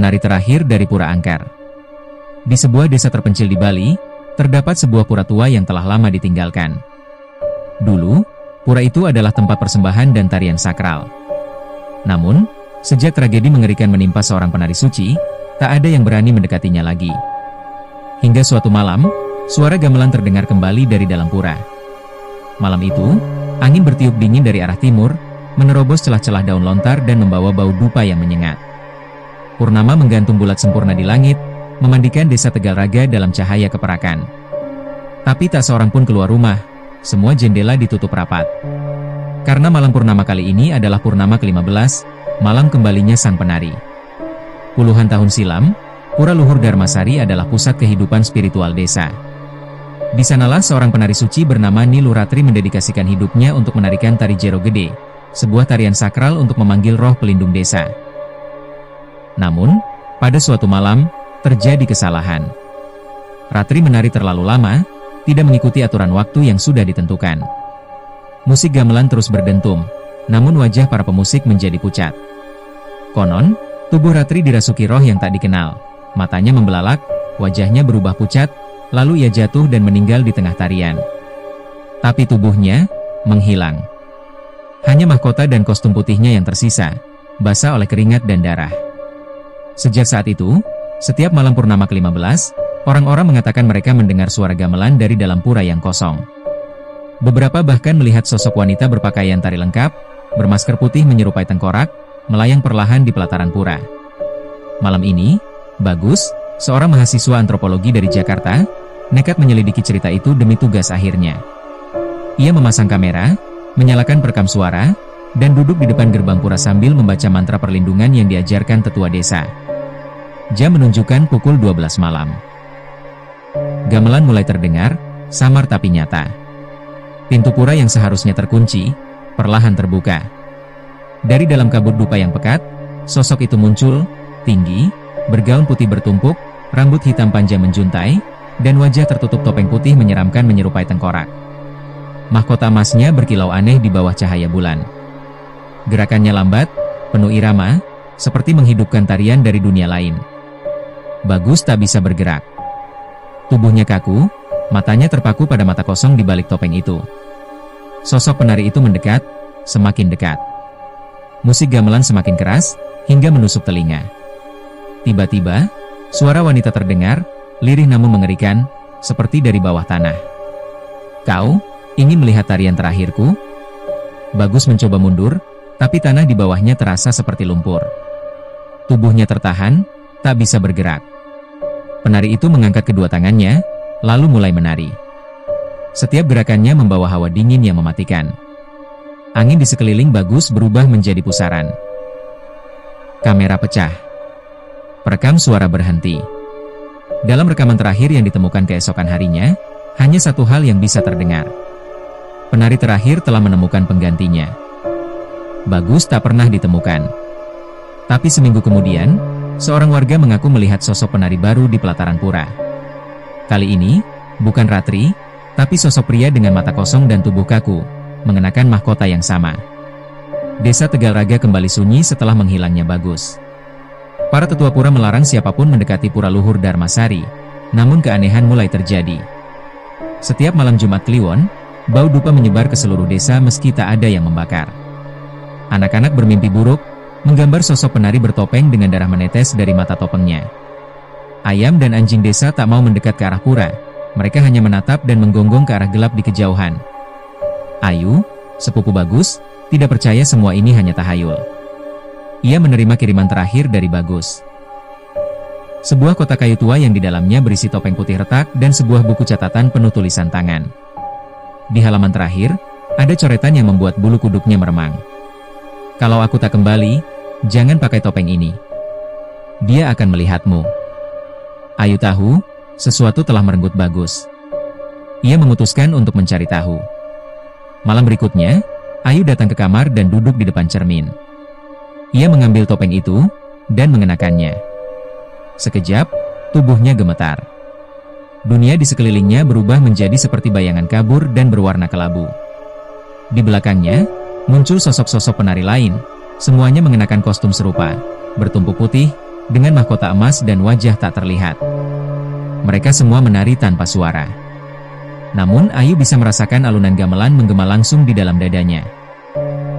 penari terakhir dari Pura Angkar. Di sebuah desa terpencil di Bali, terdapat sebuah pura tua yang telah lama ditinggalkan. Dulu, pura itu adalah tempat persembahan dan tarian sakral. Namun, sejak tragedi mengerikan menimpa seorang penari suci, tak ada yang berani mendekatinya lagi. Hingga suatu malam, suara gamelan terdengar kembali dari dalam pura. Malam itu, angin bertiup dingin dari arah timur, menerobos celah-celah daun lontar dan membawa bau dupa yang menyengat. Purnama menggantung bulat sempurna di langit, memandikan desa Tegal Raga dalam cahaya keperakan. Tapi tak seorang pun keluar rumah, semua jendela ditutup rapat. Karena malam purnama kali ini adalah purnama ke-15, malam kembalinya sang penari. Puluhan tahun silam, Pura Luhur Dharmasari adalah pusat kehidupan spiritual desa. Di sanalah seorang penari suci bernama Niluratri mendedikasikan hidupnya untuk menarikan tari Jero Gede, sebuah tarian sakral untuk memanggil roh pelindung desa. Namun, pada suatu malam, terjadi kesalahan. Ratri menari terlalu lama, tidak mengikuti aturan waktu yang sudah ditentukan. Musik gamelan terus berdentum, namun wajah para pemusik menjadi pucat. Konon, tubuh Ratri dirasuki roh yang tak dikenal. Matanya membelalak, wajahnya berubah pucat, lalu ia jatuh dan meninggal di tengah tarian. Tapi tubuhnya menghilang. Hanya mahkota dan kostum putihnya yang tersisa, basah oleh keringat dan darah. Sejak saat itu, setiap malam purnama ke-15, orang-orang mengatakan mereka mendengar suara gamelan dari dalam pura yang kosong. Beberapa bahkan melihat sosok wanita berpakaian tari lengkap, bermasker putih menyerupai tengkorak, melayang perlahan di pelataran pura. Malam ini, Bagus, seorang mahasiswa antropologi dari Jakarta, nekat menyelidiki cerita itu demi tugas akhirnya. Ia memasang kamera, menyalakan perekam suara, dan duduk di depan gerbang pura sambil membaca mantra perlindungan yang diajarkan tetua desa. Jam menunjukkan pukul 12 malam. Gamelan mulai terdengar, samar tapi nyata. Pintu pura yang seharusnya terkunci, perlahan terbuka. Dari dalam kabut dupa yang pekat, sosok itu muncul, tinggi, bergaun putih bertumpuk, rambut hitam panjang menjuntai, dan wajah tertutup topeng putih menyeramkan menyerupai tengkorak. Mahkota emasnya berkilau aneh di bawah cahaya bulan. Gerakannya lambat, penuh irama, seperti menghidupkan tarian dari dunia lain. Bagus tak bisa bergerak. Tubuhnya kaku, matanya terpaku pada mata kosong di balik topeng itu. Sosok penari itu mendekat, semakin dekat. Musik gamelan semakin keras, hingga menusuk telinga. Tiba-tiba, suara wanita terdengar, lirih namun mengerikan, seperti dari bawah tanah. "Kau ingin melihat tarian terakhirku?" Bagus mencoba mundur, tapi tanah di bawahnya terasa seperti lumpur. Tubuhnya tertahan, tak bisa bergerak. Penari itu mengangkat kedua tangannya, lalu mulai menari. Setiap gerakannya membawa hawa dingin yang mematikan. Angin di sekeliling Bagus berubah menjadi pusaran. Kamera pecah. Perekam suara berhenti. Dalam rekaman terakhir yang ditemukan keesokan harinya, hanya satu hal yang bisa terdengar. Penari terakhir telah menemukan penggantinya. Bagus tak pernah ditemukan. Tapi seminggu kemudian, seorang warga mengaku melihat sosok penari baru di pelataran pura. Kali ini, bukan Ratri, tapi sosok pria dengan mata kosong dan tubuh kaku, mengenakan mahkota yang sama. Desa Tegal Raga kembali sunyi setelah menghilangnya Bagus. Para tetua pura melarang siapapun mendekati Pura Luhur Dharmasari, namun keanehan mulai terjadi. Setiap malam Jumat Kliwon, bau dupa menyebar ke seluruh desa meski tak ada yang membakar. Anak-anak bermimpi buruk, menggambar sosok penari bertopeng dengan darah menetes dari mata topengnya. Ayam dan anjing desa tak mau mendekat ke arah pura, mereka hanya menatap dan menggonggong ke arah gelap di kejauhan. Ayu, sepupu Bagus, tidak percaya semua ini hanya tahayul. Ia menerima kiriman terakhir dari Bagus. Sebuah kotak kayu tua yang di dalamnya berisi topeng putih retak dan sebuah buku catatan penuh tulisan tangan. Di halaman terakhir, ada coretan yang membuat bulu kuduknya meremang. "Kalau aku tak kembali, jangan pakai topeng ini. Dia akan melihatmu." Ayu tahu, sesuatu telah merenggut Bagus. Ia memutuskan untuk mencari tahu. Malam berikutnya, Ayu datang ke kamar dan duduk di depan cermin. Ia mengambil topeng itu, dan mengenakannya. Sekejap, tubuhnya gemetar. Dunia di sekelilingnya berubah menjadi seperti bayangan kabur dan berwarna kelabu. Di belakangnya, muncul sosok-sosok penari lain, semuanya mengenakan kostum serupa, bertumpuk putih, dengan mahkota emas dan wajah tak terlihat. Mereka semua menari tanpa suara. Namun Ayu bisa merasakan alunan gamelan menggema langsung di dalam dadanya.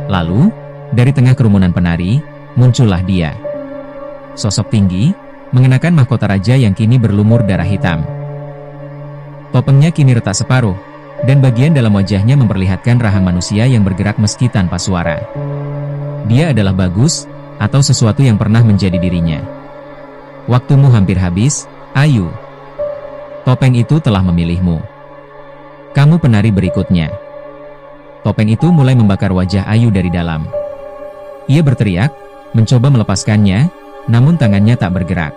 Lalu, dari tengah kerumunan penari, muncullah dia. Sosok tinggi, mengenakan mahkota raja yang kini berlumur darah hitam. Topengnya kini retak separuh, dan bagian dalam wajahnya memperlihatkan rahang manusia yang bergerak meski tanpa suara. Dia adalah Bagus, atau sesuatu yang pernah menjadi dirinya. Waktumu hampir habis, Ayu. Topeng itu telah memilihmu. Kamu penari berikutnya. Topeng itu mulai membakar wajah Ayu dari dalam. Ia berteriak, mencoba melepaskannya, namun tangannya tak bergerak.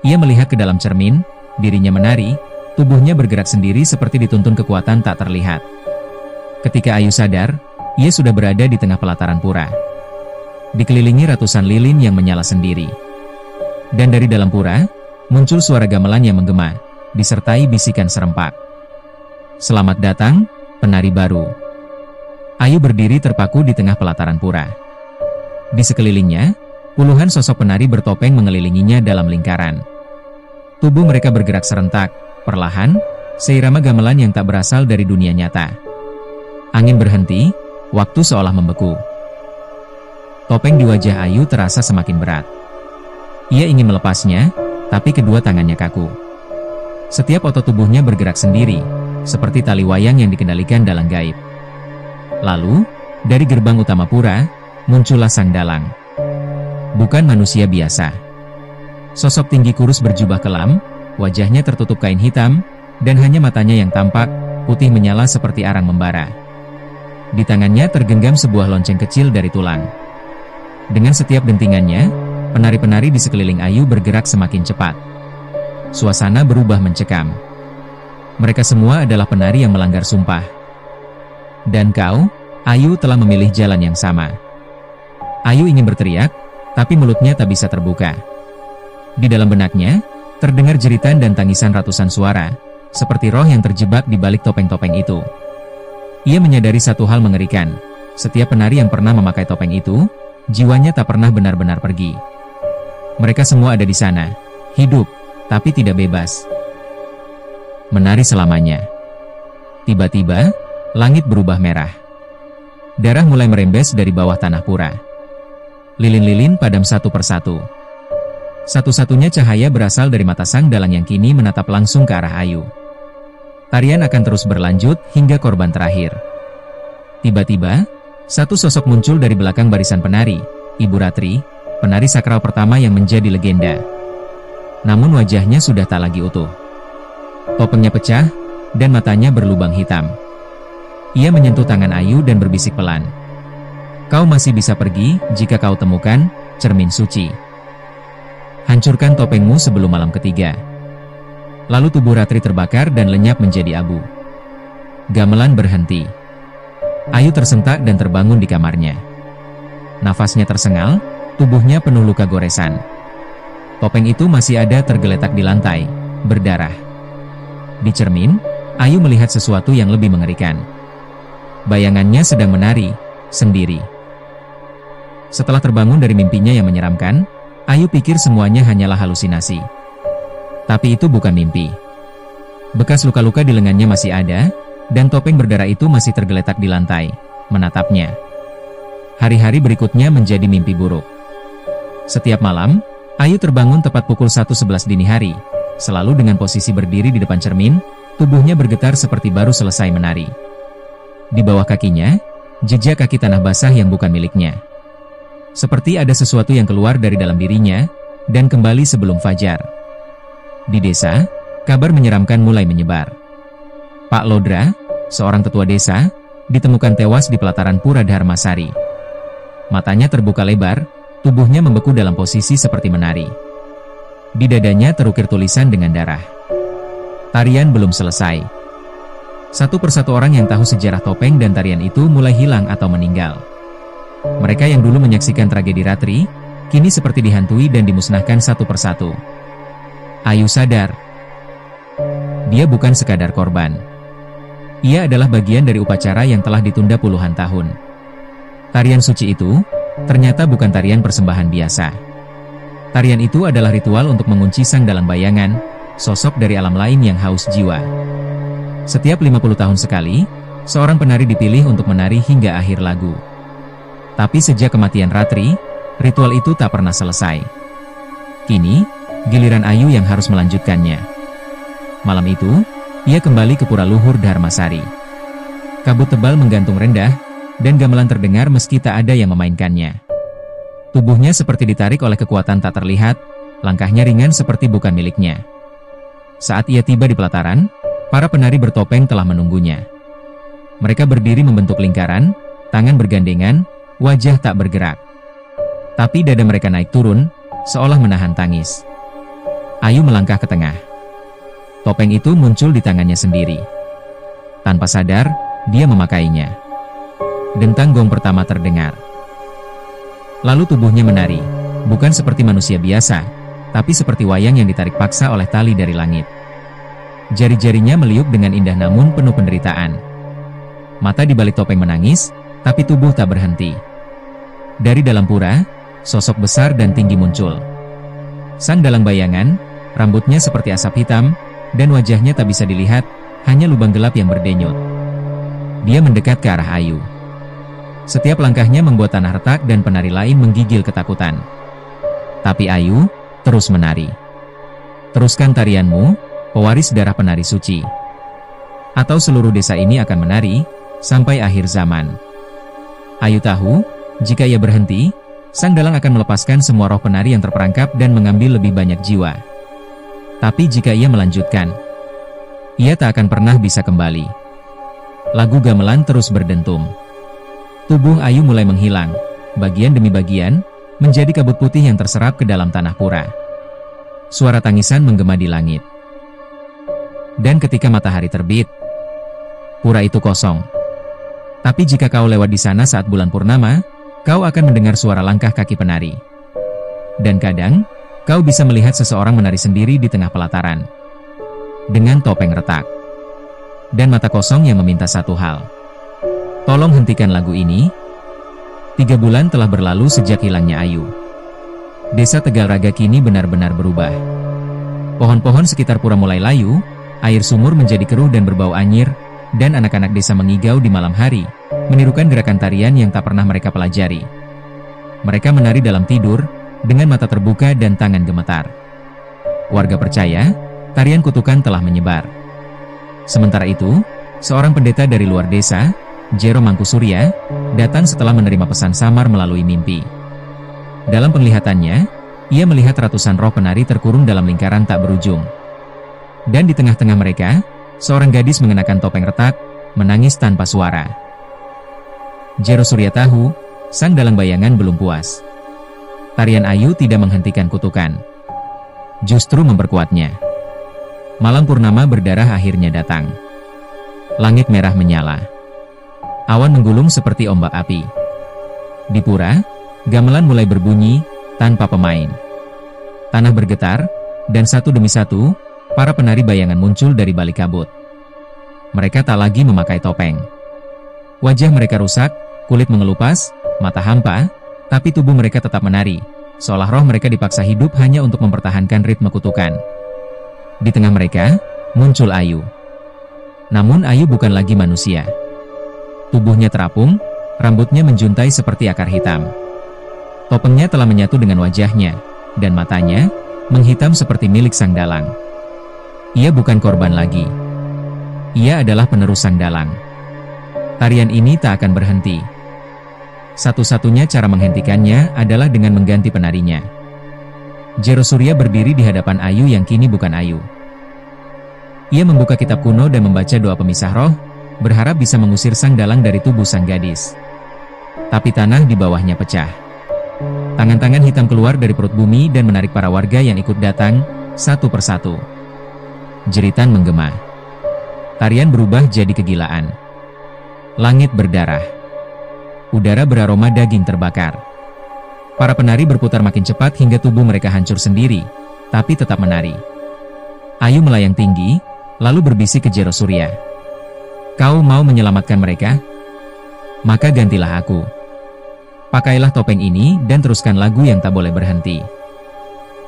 Ia melihat ke dalam cermin, dirinya menari, tubuhnya bergerak sendiri seperti dituntun kekuatan tak terlihat. Ketika Ayu sadar, ia sudah berada di tengah pelataran pura. Dikelilingi ratusan lilin yang menyala sendiri. Dan dari dalam pura, muncul suara gamelan yang menggema, disertai bisikan serempak. Selamat datang, penari baru. Ayu berdiri terpaku di tengah pelataran pura. Di sekelilingnya, puluhan sosok penari bertopeng mengelilinginya dalam lingkaran. Tubuh mereka bergerak serentak, perlahan, seirama gamelan yang tak berasal dari dunia nyata. Angin berhenti, waktu seolah membeku. Topeng di wajah Ayu terasa semakin berat. Ia ingin melepasnya, tapi kedua tangannya kaku. Setiap otot tubuhnya bergerak sendiri, seperti tali wayang yang dikendalikan dalang gaib. Lalu, dari gerbang utama pura, muncullah sang dalang. Bukan manusia biasa. Sosok tinggi kurus berjubah kelam, wajahnya tertutup kain hitam, dan hanya matanya yang tampak, putih menyala seperti arang membara. Di tangannya tergenggam sebuah lonceng kecil dari tulang. Dengan setiap dentingannya, penari-penari di sekeliling Ayu bergerak semakin cepat. Suasana berubah mencekam. Mereka semua adalah penari yang melanggar sumpah. Dan kau, Ayu, telah memilih jalan yang sama. Ayu ingin berteriak, tapi mulutnya tak bisa terbuka. Di dalam benaknya, terdengar jeritan dan tangisan ratusan suara, seperti roh yang terjebak di balik topeng-topeng itu. Ia menyadari satu hal mengerikan. Setiap penari yang pernah memakai topeng itu, jiwanya tak pernah benar-benar pergi. Mereka semua ada di sana, hidup, tapi tidak bebas. Menari selamanya. Tiba-tiba, langit berubah merah. Darah mulai merembes dari bawah tanah pura. Lilin-lilin padam satu persatu. Satu-satunya cahaya berasal dari mata sang dalang yang kini menatap langsung ke arah Ayu. Tarian akan terus berlanjut hingga korban terakhir. Tiba-tiba, satu sosok muncul dari belakang barisan penari, Ibu Ratri, penari sakral pertama yang menjadi legenda. Namun wajahnya sudah tak lagi utuh. Topengnya pecah, dan matanya berlubang hitam. Ia menyentuh tangan Ayu dan berbisik pelan. Kau masih bisa pergi jika kau temukan cermin suci. Hancurkan topengmu sebelum malam ketiga. Lalu tubuh Ratri terbakar dan lenyap menjadi abu. Gamelan berhenti. Ayu tersentak dan terbangun di kamarnya. Nafasnya tersengal, tubuhnya penuh luka goresan. Topeng itu masih ada tergeletak di lantai, berdarah. Di cermin, Ayu melihat sesuatu yang lebih mengerikan. Bayangannya sedang menari, sendiri. Setelah terbangun dari mimpinya yang menyeramkan, Ayu pikir semuanya hanyalah halusinasi. Tapi itu bukan mimpi. Bekas luka-luka di lengannya masih ada, dan topeng berdarah itu masih tergeletak di lantai, menatapnya. Hari-hari berikutnya menjadi mimpi buruk. Setiap malam, Ayu terbangun tepat pukul 1:11 dini hari, selalu dengan posisi berdiri di depan cermin, tubuhnya bergetar seperti baru selesai menari. Di bawah kakinya, jejak kaki tanah basah yang bukan miliknya. Seperti ada sesuatu yang keluar dari dalam dirinya, dan kembali sebelum fajar. Di desa, kabar menyeramkan mulai menyebar. Pak Lodra, seorang tetua desa, ditemukan tewas di pelataran Pura Dharmasari. Matanya terbuka lebar, tubuhnya membeku dalam posisi seperti menari. Di dadanya terukir tulisan dengan darah. Tarian belum selesai. Satu persatu orang yang tahu sejarah topeng dan tarian itu mulai hilang atau meninggal. Mereka yang dulu menyaksikan tragedi Ratri, kini seperti dihantui dan dimusnahkan satu persatu. Ayu sadar. Dia bukan sekadar korban. Ia adalah bagian dari upacara yang telah ditunda puluhan tahun. Tarian suci itu, ternyata bukan tarian persembahan biasa. Tarian itu adalah ritual untuk mengunci sang dalang bayangan, sosok dari alam lain yang haus jiwa. Setiap 50 tahun sekali, seorang penari dipilih untuk menari hingga akhir lagu. Tapi sejak kematian Ratri, ritual itu tak pernah selesai. Kini, giliran Ayu yang harus melanjutkannya. Malam itu, ia kembali ke Pura Luhur Dharmasari. Kabut tebal menggantung rendah, dan gamelan terdengar meski tak ada yang memainkannya. Tubuhnya seperti ditarik oleh kekuatan tak terlihat, langkahnya ringan seperti bukan miliknya. Saat ia tiba di pelataran, para penari bertopeng telah menunggunya. Mereka berdiri membentuk lingkaran, tangan bergandengan, wajah tak bergerak. Tapi dada mereka naik turun, seolah menahan tangis. Ayu melangkah ke tengah. Topeng itu muncul di tangannya sendiri. Tanpa sadar, dia memakainya. Dentang gong pertama terdengar. Lalu tubuhnya menari, bukan seperti manusia biasa, tapi seperti wayang yang ditarik paksa oleh tali dari langit. Jari-jarinya meliuk dengan indah namun penuh penderitaan. Mata di balik topeng menangis, tapi tubuh tak berhenti. Dari dalam pura, sosok besar dan tinggi muncul. Sang dalang bayangan, rambutnya seperti asap hitam, dan wajahnya tak bisa dilihat, hanya lubang gelap yang berdenyut. Dia mendekat ke arah Ayu. Setiap langkahnya membuat tanah retak dan penari lain menggigil ketakutan. Tapi Ayu terus menari. Teruskan tarianmu, pewaris darah penari suci. Atau seluruh desa ini akan menari, sampai akhir zaman. Ayu tahu, jika ia berhenti, sang dalang akan melepaskan semua roh penari yang terperangkap dan mengambil lebih banyak jiwa. Tapi jika ia melanjutkan, ia tak akan pernah bisa kembali. Lagu gamelan terus berdentum. Tubuh Ayu mulai menghilang, bagian demi bagian, menjadi kabut putih yang terserap ke dalam tanah pura. Suara tangisan menggema di langit. Dan ketika matahari terbit, pura itu kosong. Tapi jika kau lewat di sana saat bulan purnama, kau akan mendengar suara langkah kaki penari. Dan kadang, kau bisa melihat seseorang menari sendiri di tengah pelataran. Dengan topeng retak. Dan mata kosong yang meminta satu hal. Tolong hentikan lagu ini. 3 bulan telah berlalu sejak hilangnya Ayu. Desa Tegal Raga kini benar-benar berubah. Pohon-pohon sekitar pura mulai layu, air sumur menjadi keruh dan berbau anyir, dan anak-anak desa mengigau di malam hari, menirukan gerakan tarian yang tak pernah mereka pelajari. Mereka menari dalam tidur, dengan mata terbuka dan tangan gemetar. Warga percaya, tarian kutukan telah menyebar. Sementara itu, seorang pendeta dari luar desa, Jero Mangkusurya, datang setelah menerima pesan samar melalui mimpi. Dalam penglihatannya, ia melihat ratusan roh penari terkurung dalam lingkaran tak berujung. Dan di tengah-tengah mereka, seorang gadis mengenakan topeng retak, menangis tanpa suara. Jero Surya tahu, sang dalang bayangan belum puas. Tarian Ayu tidak menghentikan kutukan. Justru memperkuatnya. Malam purnama berdarah akhirnya datang. Langit merah menyala. Awan menggulung seperti ombak api. Di pura, gamelan mulai berbunyi, tanpa pemain. Tanah bergetar, dan satu demi satu, para penari bayangan muncul dari balik kabut. Mereka tak lagi memakai topeng. Wajah mereka rusak, kulit mengelupas, mata hampa, tapi tubuh mereka tetap menari, seolah roh mereka dipaksa hidup hanya untuk mempertahankan ritme kutukan. Di tengah mereka, muncul Ayu. Namun Ayu bukan lagi manusia. Tubuhnya terapung, rambutnya menjuntai seperti akar hitam. Topengnya telah menyatu dengan wajahnya, dan matanya menghitam seperti milik sang dalang. Ia bukan korban lagi. Ia adalah penerus sang dalang. Tarian ini tak akan berhenti. Satu-satunya cara menghentikannya adalah dengan mengganti penarinya. Jero Surya berdiri di hadapan Ayu yang kini bukan Ayu. Ia membuka kitab kuno dan membaca doa pemisah roh, berharap bisa mengusir sang dalang dari tubuh sang gadis. Tapi tanah di bawahnya pecah. Tangan-tangan hitam keluar dari perut bumi dan menarik para warga yang ikut datang, satu persatu. Jeritan menggema. Tarian berubah jadi kegilaan. Langit berdarah. Udara beraroma daging terbakar. Para penari berputar makin cepat hingga tubuh mereka hancur sendiri, tapi tetap menari. Ayu melayang tinggi, lalu berbisik ke Jero Surya. Kau mau menyelamatkan mereka? Maka gantilah aku. Pakailah topeng ini dan teruskan lagu yang tak boleh berhenti.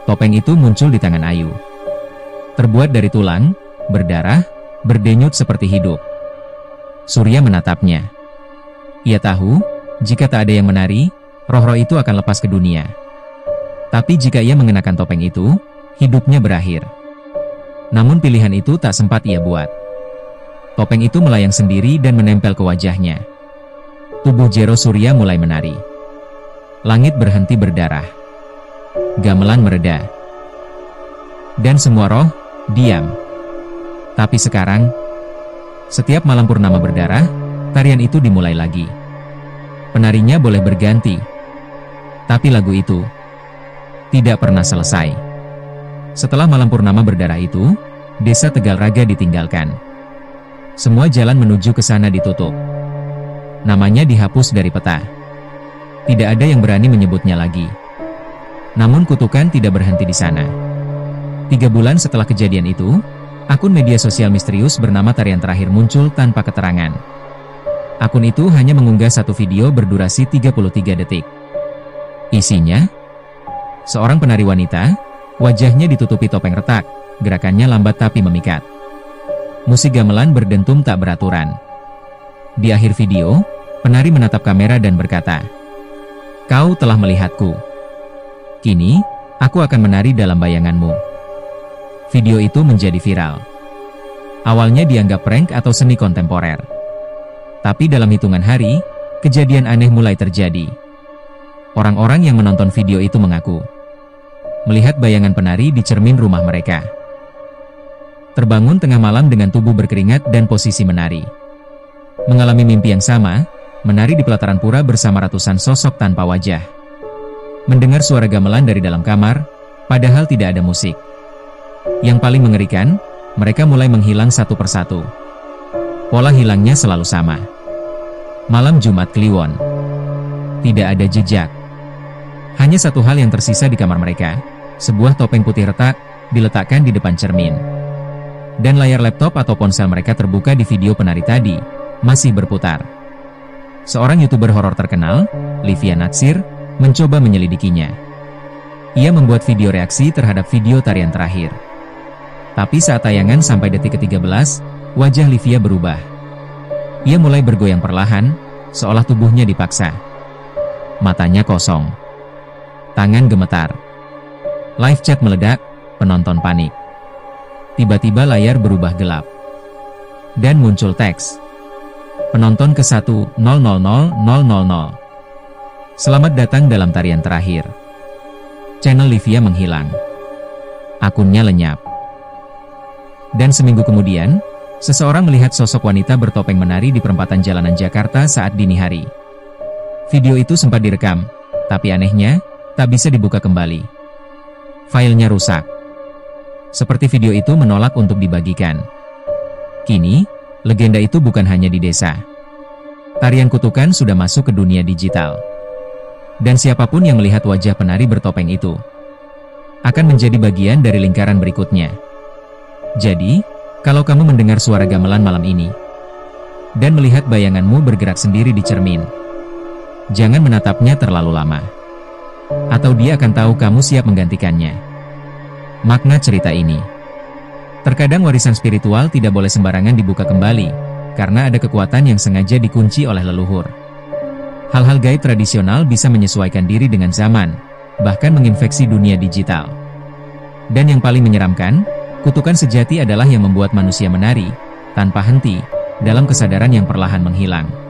Topeng itu muncul di tangan Ayu. Terbuat dari tulang, berdarah, berdenyut seperti hidup. Surya menatapnya. Ia tahu, jika tak ada yang menari, roh-roh itu akan lepas ke dunia. Tapi jika ia mengenakan topeng itu, hidupnya berakhir. Namun pilihan itu tak sempat ia buat. Topeng itu melayang sendiri dan menempel ke wajahnya. Tubuh Jero Surya mulai menari. Langit berhenti berdarah. Gamelan mereda. Dan semua roh, diam. Tapi sekarang, setiap malam purnama berdarah, tarian itu dimulai lagi. Penarinya boleh berganti. Tapi lagu itu tidak pernah selesai. Setelah malam purnama berdarah itu, desa Tegal Raga ditinggalkan. Semua jalan menuju ke sana ditutup. Namanya dihapus dari peta. Tidak ada yang berani menyebutnya lagi. Namun kutukan tidak berhenti di sana. 3 bulan setelah kejadian itu, akun media sosial misterius bernama Tarian Terakhir muncul tanpa keterangan. Akun itu hanya mengunggah satu video berdurasi 33 detik. Isinya, seorang penari wanita, wajahnya ditutupi topeng retak, gerakannya lambat tapi memikat. Musik gamelan berdentum tak beraturan. Di akhir video, penari menatap kamera dan berkata, "Kau telah melihatku. Kini, aku akan menari dalam bayanganmu." Video itu menjadi viral. Awalnya dianggap prank atau seni kontemporer. Tapi dalam hitungan hari, kejadian aneh mulai terjadi. Orang-orang yang menonton video itu mengaku melihat bayangan penari di cermin rumah mereka. Terbangun tengah malam dengan tubuh berkeringat dan posisi menari. Mengalami mimpi yang sama, menari di pelataran pura bersama ratusan sosok tanpa wajah. Mendengar suara gamelan dari dalam kamar, padahal tidak ada musik. Yang paling mengerikan, mereka mulai menghilang satu persatu. Pola hilangnya selalu sama. Malam Jumat Kliwon. Tidak ada jejak. Hanya satu hal yang tersisa di kamar mereka, sebuah topeng putih retak, diletakkan di depan cermin. Dan layar laptop atau ponsel mereka terbuka di video penari tadi, masih berputar. Seorang YouTuber horor terkenal, Livia Natsir, mencoba menyelidikinya. Ia membuat video reaksi terhadap video tarian terakhir. Tapi saat tayangan sampai detik ke-13, wajah Livia berubah. Ia mulai bergoyang perlahan, seolah tubuhnya dipaksa. Matanya kosong. Tangan gemetar. Live chat meledak, penonton panik. Tiba-tiba layar berubah gelap. Dan muncul teks. Penonton ke-1.000.000. Selamat datang dalam tarian terakhir. Channel Livia menghilang. Akunnya lenyap. Dan seminggu kemudian, seseorang melihat sosok wanita bertopeng menari di perempatan jalanan Jakarta saat dini hari. Video itu sempat direkam, tapi anehnya, tak bisa dibuka kembali. Filenya rusak. Seperti video itu menolak untuk dibagikan. Kini, legenda itu bukan hanya di desa. Tarian kutukan sudah masuk ke dunia digital. Dan siapapun yang melihat wajah penari bertopeng itu, akan menjadi bagian dari lingkaran berikutnya. Jadi, kalau kamu mendengar suara gamelan malam ini, dan melihat bayanganmu bergerak sendiri di cermin, jangan menatapnya terlalu lama. Atau dia akan tahu kamu siap menggantikannya. Makna cerita ini. Terkadang warisan spiritual tidak boleh sembarangan dibuka kembali, karena ada kekuatan yang sengaja dikunci oleh leluhur. Hal-hal gaib tradisional bisa menyesuaikan diri dengan zaman, bahkan menginfeksi dunia digital. Dan yang paling menyeramkan, kutukan sejati adalah yang membuat manusia menari, tanpa henti, dalam kesadaran yang perlahan menghilang.